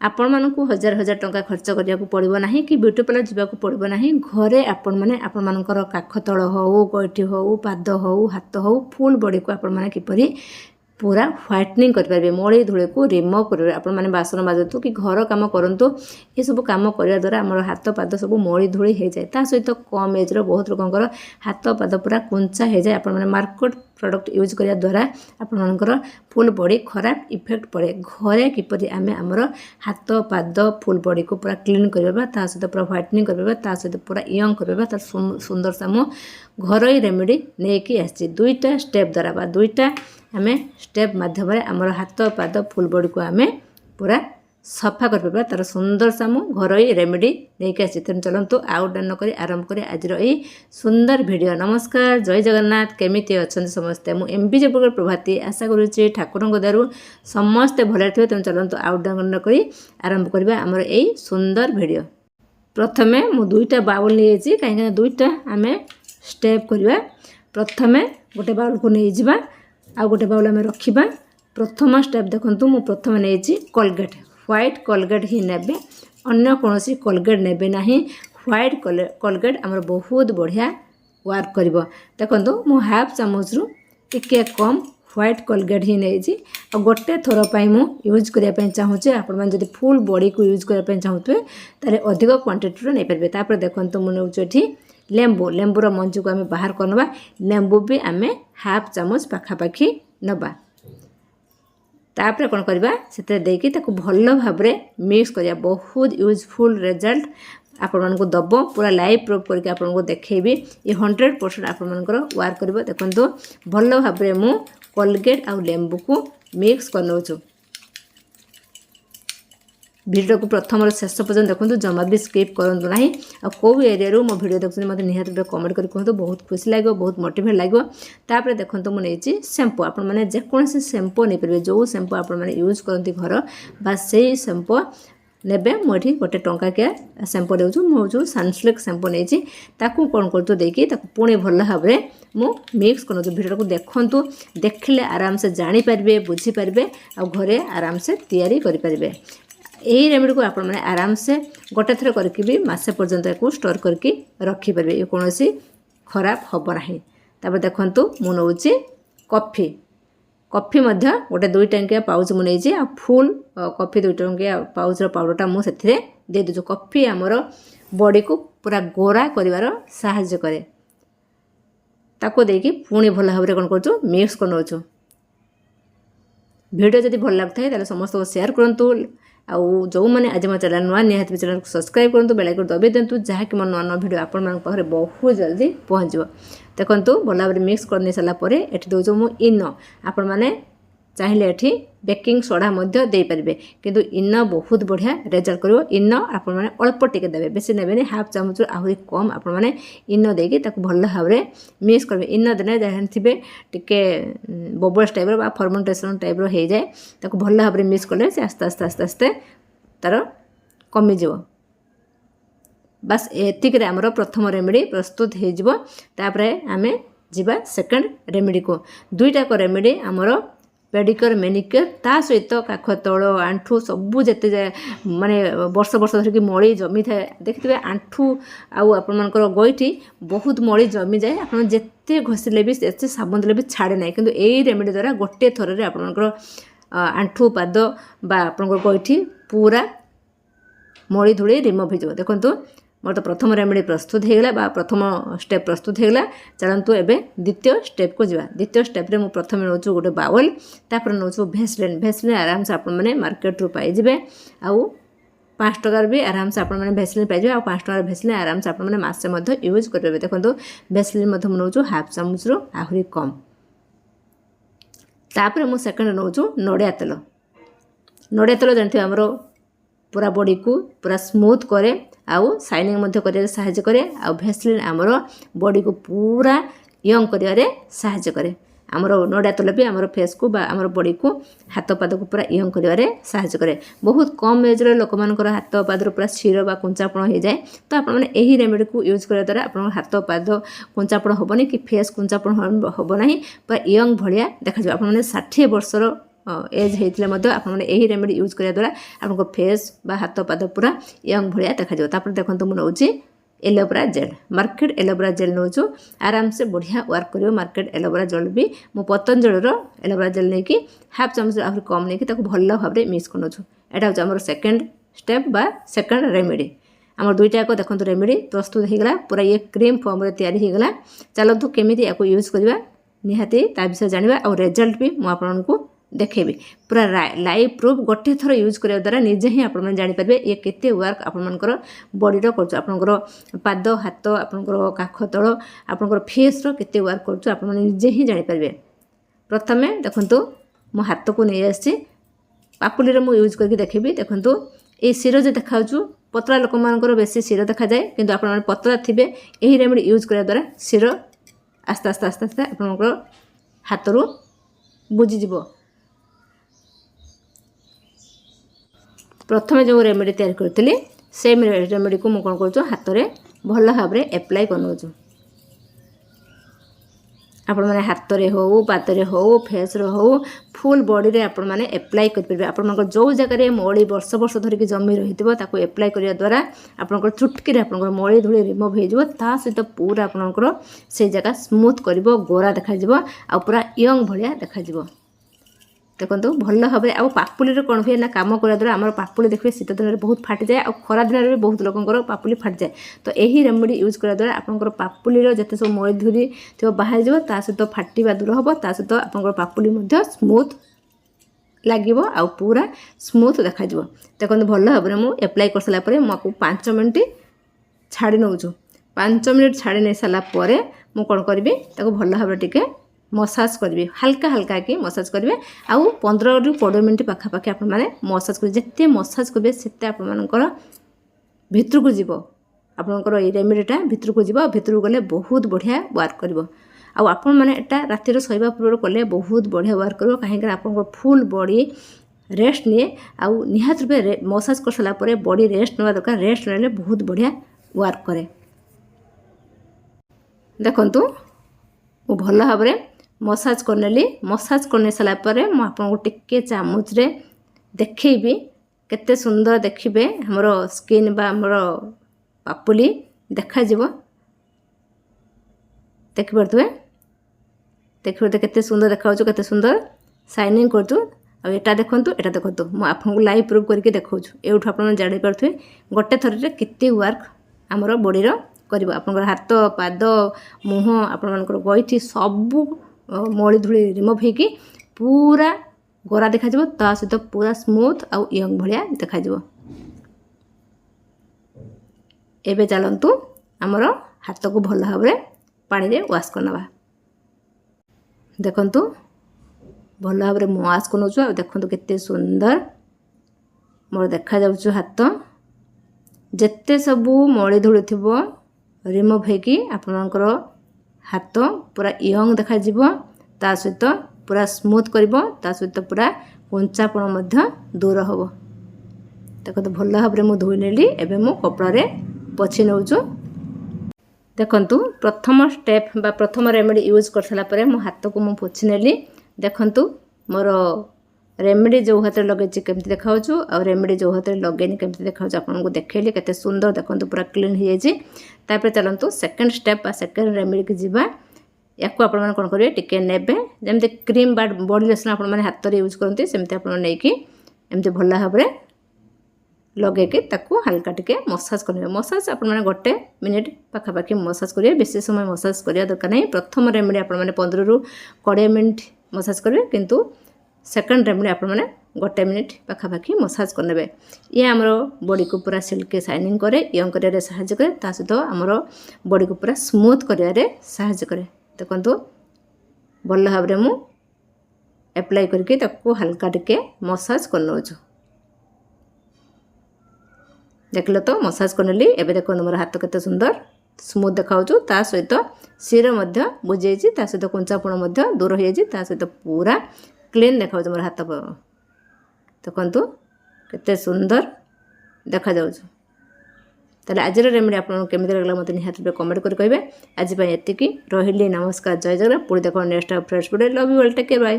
आपण मानकु हजार हजार टंका खर्च करिया को पड़िबो नाही कि ब्यूटी पार्लर जीवा को पड़िबो नाही। घरे आपण माने आपण मानकर काख तळ हो गइठी हो पाद हो हाथ हो फुल बॉडी को आपण माने किपरि पूरा व्हाइटनिंग करेंगे मली धूल को रिमूव करेंगे। आपण मैंने बासन बाजतु कि घर कम करूँ ये सब कम करने द्वारा आम हाथ पाद सब मली धूल हो जाए। ता सहित कम एज्र बहुत लोकर हाथ पाद पूरा कुंचा हो जाए। आपण मैंने मार्केट प्रोडक्ट यूज करने द्वारा आपणकर फुल बॉडी खराब इफेक्ट पड़े। घरे किपरि आमे आमर हाथ पाद फुल बॉडी को पूरा क्लीन करवा ता सहित पूरा व्हाइटनिंग करवा ता सहित पूरा यंग करवा तार सुंदर सा मु घर रेमेडी नहीं आसी दुईटा स्टेप द्वारा बा दुईटा आमे स्टेप माध्यम आमर हाथ पाद फुल बॉडी को आमे पूरा सफा कर तार सुंदर सा मु घर रेमेडी नहीं आसी। तेणु चलतु आउ डन नक आरंभ कर आज सुंदर वीडियो। नमस्कार जय जगन्नाथ केमिति अछंती समस्ते मु एमबी जयपुर प्रभाती आशा करुच्ची ठाकुर दयारु समस्ते भले थे। तेणु चलतु आउ डन नक आरंभ करवा आमर यही सुंदर वीडियो। प्रथमे मु दुईटा बाउल नहीं कहीं दुईटा आमे स्टेप करवा। प्रथमे गोटे बाउल को नहीं जावा आ गोटे बाउल आम रखा। प्रथम स्टेप देखु मु प्रथम नहीं कोलगेट व्हाइट कोलगेट ही नेबे अन्य कौन कोलगेट नेबे नहीं। व्हाइट कोलगेट आमर बहुत बढ़िया वर्क करिवो। देखंतु मु हाफ चामच रु टिके कम व्हाइट कोलगेट ही नहीं आ गोटे थर पाई मु यूज करने चाहूँचे। आपण मैंने जब फुल बॉडी को यूज करने चाहूए ताले अधिक क्वांटिटी नहीं पारे। तापर देखंतु मु नौछु एठी लेंबू लेंबूर मंजू को आम बाहर करनबा। लेंबू भी आम हाफ चामच पाखापाखि नबा। तापर कौन करवा से देकी ताको भल भाव मिक्स करिया। बहुत यूजफुल रिजल्ट आपण मानक दब पूरा लाइव प्रूफ करके आपण को देखेबी। ये 100% आपण मानकर वर्क करिवो। देखंतु भल भाव मु कोलगेट आ लेंबू को मिक्स करनोछु। वीडियो को प्रथम शेष पर्यटन देखो जमा भी स्किप करूँ ना। आ कौ एरिया मो वीडियो देखते मतलब निहत कमेंट कर कहूँ बहुत खुशी लगे बहुत मोटिवेट लगे। तापर देखो मुझे शैम्पू आपण मैंने जेकोसी शैम्पू नहीं पारे जो शैम्पू आपण मैंने यूज करती घर बास से शैम्पू नेबे मुझे गोटे टंका क्या शैम्पू देउछु मो सनसिल्क शैम्पू नहीं ताकू कौन कर देकी पुणी भल भाव मु मिक्स कर वीडियो को देखंतु देखले आराम से जानी पारे बुझीपारे आ घरे आराम से तैयारी करि पारे। यही रेमेडी को आप आराम से गोटे थर करके भी मसे पर्यंत को स्टोर करके रखिपारे। ये कौन खराब हम ना। तापर देखंतु मु नौची कॉफी कॉफी मध्य गोटे 2 टंकिया पाउच मु नहीं आ फुल कॉफी 2 टंकिया पाउच पाउडरटा मु से दे दूँ। कॉफी आमर बॉडी को पूरा गोरा करिवार साहाय्य करे। ताको देकी पुणी भल भाव कौन कर मिक्स कर नौछु। वीडियो जदि भल लगता है समस्त को शेयर करूँ। आउ जो मैंने आज मो चैनल नुआ निहाती भी चैनल को सब्सक्राइब करूँ बेल आइकन दबाई दिंतु जहाँकि मोर नुआ नुआ वीडियो आपण मान पाखरे बहुत जल्दी पहुँचो। देखंतु भल भाव मिक्स कर सारा पर एठी दउछु मु इनो आपण माने चाहिए एठी बेकिंग सोडा मध्य दे पारिबे किंतु इनो बहुत बढ़िया रिजल्ट करिवो। इनो आपण माने अल्प टिके देबे बेसी नेबेनी हाफ चामच आहुरी कम आपण माने इनो देकी ताको भल भाव मिक्स करबे। इनो देने जानथिबे टिके बबल्स टाइप रो बा फर्मेंटेशन टाइप रो हे जाए ताको भल भाव मिक्स करले से आस्ते आस्ते आस्ते आस्ते तार कमी जिवो। बस एतिक आमर प्रथम रेमेडी प्रस्तुत हो जिवो। तापरे आमे जिबा सेकंड रेमेडी को दुईटा को रेमेडी आमर पेडिक्योर मेनिक्योर ता सहित काख तल आंठू सबू जिते माने वर्ष वर्ष धरिकी मली जमी थाए देखिए आंठू आउ आपर गईठी बहुत मली जमी जाए। आप जिते घषिले भी एते साबुन देले भी छाड़े ना किंतु एई रेमेडी द्वारा गोटे थर आपर आंठू पाद बा आपर गईठी पूरा मली धूली रिमूव हो। देखो मोर तो प्रथम रेमेडी प्रस्तुत होगा बा प्रथम स्टेप प्रस्तुत होगा। चलतु एबे द्वितीय स्टेप को जावा। द्वितीय स्टेप रे मु प्रथम नौछु गोटे बाउल तापर नौछु भेसलिन। भेसलिन आराम से आपण माने मार्केट रू पाई जिवे आउ 5 टकार भी आराम से आपण माने भेसलिन पाई जिवे आ 5 टकार भेसलिन आराम से आपण माने मासे मध्य यूज करबे। देखंतु भेसलिन मध्य मु नौछु हाफ चामच रो आहुरी कम। तापर मु सेकंड नौछु नडिया तेल। नडिया तेल जानथि हमरो पूरा बॉडी को पूरा स्मूथ करे आउ शाइनिंग मध्य करे सहायता करे। आ भेसलिन आमर बॉडी को पूरा यंग करिवारे सहायता करे। आमर नडिया तेल भी आमर फेस को बा आमर बॉडी को हाथ पाद को पूरा यंग करिवारे सहायता करे। बहुत कम एज रे लोक मानकर हाथ पाद पूरा क्षीर बा कुंचापण हो जाए तो आपण माने एही रेमेडी को यूज करबा द्वारा आपण हाथ पाद कुंचापण होबनी कि फेस कुंचापण होबो नाही पूरा यंग भलिया देखा जाय। आपण माने 60 वर्षर एज होते यही रेमेडी यूज करने द्वारा आपको फेस बा हाथ पाद पूरा यंग भाया देखा। देखो मुझे नौची aloe vera gel market aloe vera gel नौ आराम से बढ़िया वर्क करियो। मार्केट एलोवेरा जेल भी मु पतंजलि एलोवेरा जेल नहीं कि हाफ चमच आहरी कम नहीं भल भाव में मिक्स कर नौछु। यहाँ हूँ आम सेकेंड स्टेप बा सेकेंड रेमेडी। आम दुईटा जाक देखो रेमेडी प्रस्तुत होगा पूरा ये क्रीम फॉर्म रे तैयारी होगा। चलतु केमी या यूज करवा निहाती ता विषय जाना और रिजल्ट भी मुझे देखेबी पूरा लाइव प्रूफ गोटे थर यूज करने द्वारा निजे ही आप जापर ये केते वर्क आपर बॉडी कर पाद हाथ आपंकर काख तल आपंकर फेस केते वर्क कर निजे ही जापर। प्रथमे देखु मो हाथ को नहीं आसी पापुली मु यूज करके देखेबी। देखु ये शिर जो देखा पतला लोक मानकर बेसी शिर देखा जाए किंतु आप पतला थे यही रेमेडी यूज करने द्वारा शिर आस्ते आस्ते आस्ते आस्ते आपंकर हाथ रू बुझीज। प्रथमे जो रेमेडी तैयार करी से रेमेडी को मुझे कौन कर हाथ में भल भाव में एप्लाय कर आपण मैंने हाथ में हो पादरे हो फेस हो फुल बॉडी रे आपण मैंने एप्लाय करेंगे। आपण जो जगह मली वर्ष वर्ष धरिकी जमी रही है एप्लाय करने द्वारा आपंकर चुटकी आप मली धूली रिमूव हो सहित पूरा आपंकर से जगह स्मूथ कर गोरा देखा आ पूरा यंग भाया देखा। देखो भल भाव में आउ पापुली कौन हुए ना काम करने द्वारा आम पापुली देखिए शीत दिन में बहुत फाटी जाए और खरा दिन में भी बहुत लोगों पापुली फाटी जाए। तो यही रेमेडी यूज करने द्वारा आपंकर पापुली जिते सब मई धूरी थी बाहर जा सहित फाटा दूर हम ता सहित आपंकर पापुली स्मूथ लगे आ पूरा स्मूथ देखा। देखो भल भाव में मुझे एप्लाय कर सारापर मुझे 5 मिनट छाड़ी नौ 5 मिनट छाड़ी नहीं सारापर मुझे कौन करी भल भाव में टिके मसाज करेंगे हल्का हल्का कि मसाज करेंगे आउ 15 ରୁ 20 मिनट पाखापाखि आप मसाज करेंगे। जिते मसाज करेंगे सेते आपर भितर को जीव आपंकर ये रेमेडीटा भितर को जीव भितर को गले बहुत बढ़िया वर्क कर आपण मैंने एटा रातिर शोवा पूर्व कले बहुत बढ़िया वर्क कर कहीं आप फुल बॉडी रेस्ट निए आउ निहात रूपे मसाज कर सारापर बॉडी रेस्ट ना दरकार। रेस्ट ना बहुत बढ़िया वर्क करे। देखु मु भल भाव में मसाज करनेली मसाज करने सारापर मुझे टिके चामच रे देखी केते सुंदर देखिए हमर स्किन बा हमर पापुली देखा देखिपे देखिए केते सुंदर देखा केते सुंदर शाइनिंग करटा देखु मुझे आपको लाइव प्रूफ करके देखा एठू आप जापर गोटे थर केते वर्क आमर बॉडीर कर आप हाथ पाद मुह आपर गईठी सबू मली धूली रिमूव होगी पूरा गोरा देखा ता सहित पूरा स्मूथ आउ यंग भाया देखा। एबे चलतु आमर हाथ को भल भाव में पानी रे वाश करना। देखु भल भाव में वाश कर नौ देखु केते सुंदर मोर देखा हाथ जिते सबू मली धूली थी रिमूव होगी आपणकर हाथ पूरा यंग देखा ता सहित पूरा स्मूथ कर सहित पूरा कुंचापण दूर हम। देखो भल भाव में मुझे धोई नेली एवं मु कपड़ा रे पोछि नौचु। देखु प्रथम स्टेप बा प्रथम रेमेडी यूज कर सारापर मो हाथ को मुझे पोछि नेली। देखु मोर रेमेडी जो हाथ लगे केमती देखा आ रेमेडी जो हाथ लगे केमती देखा आपको देखली केते सुंदर देखो पूरा क्लीन हो जाए। चलतु सेकेंड स्टेप बा सेकेंड रेमेडी की जीवा या कौन करेंगे टिके ने जमी क्रीम बा बॉडी लोशन आप हाथ में यूज करते सेमती आपमती भल भाव में लगे हल्का टिके मसाज करेंगे। मसाज आप गोटे मिनिट पाखापाखि मसाज करेंगे बेसी समय मसाज करने दरकार नहीं। प्रथम रेमेडी आप 15 ରୁ 20 मिनट मसाज करेंगे किंतु सेकेंड रेमेडी आप गोटे मिनिट पाखापाखि मसाज करने। ये आमर बॉडी को पूरा सिल्की शाइनिंग करे यंग कर साहाय्य करे ता सहित आमर बॉडी को पूरा स्मूथ कर साहाय्य करे। देखु भल भाव में मु एप्लाय करके हल्का टिके मसाज कर नौ देख लो तो मसाज करनेली। एबे देखो मोर हाथ केते सुंदर स्मूथ देखा ता सहित शिर बुझे ता सहित कुंचापण दूर हो ता सहित पूरा क्लीन देखा मोर हाथ। देखु केते सुंदर देखा ताले आज रेमेडी आपको केमी लगला मत निहाती कमेंट कर कहे। आज एति रही नमस्कार जय जगन्नाथ। पुणी देखो next fresh video. Love you all take care bye.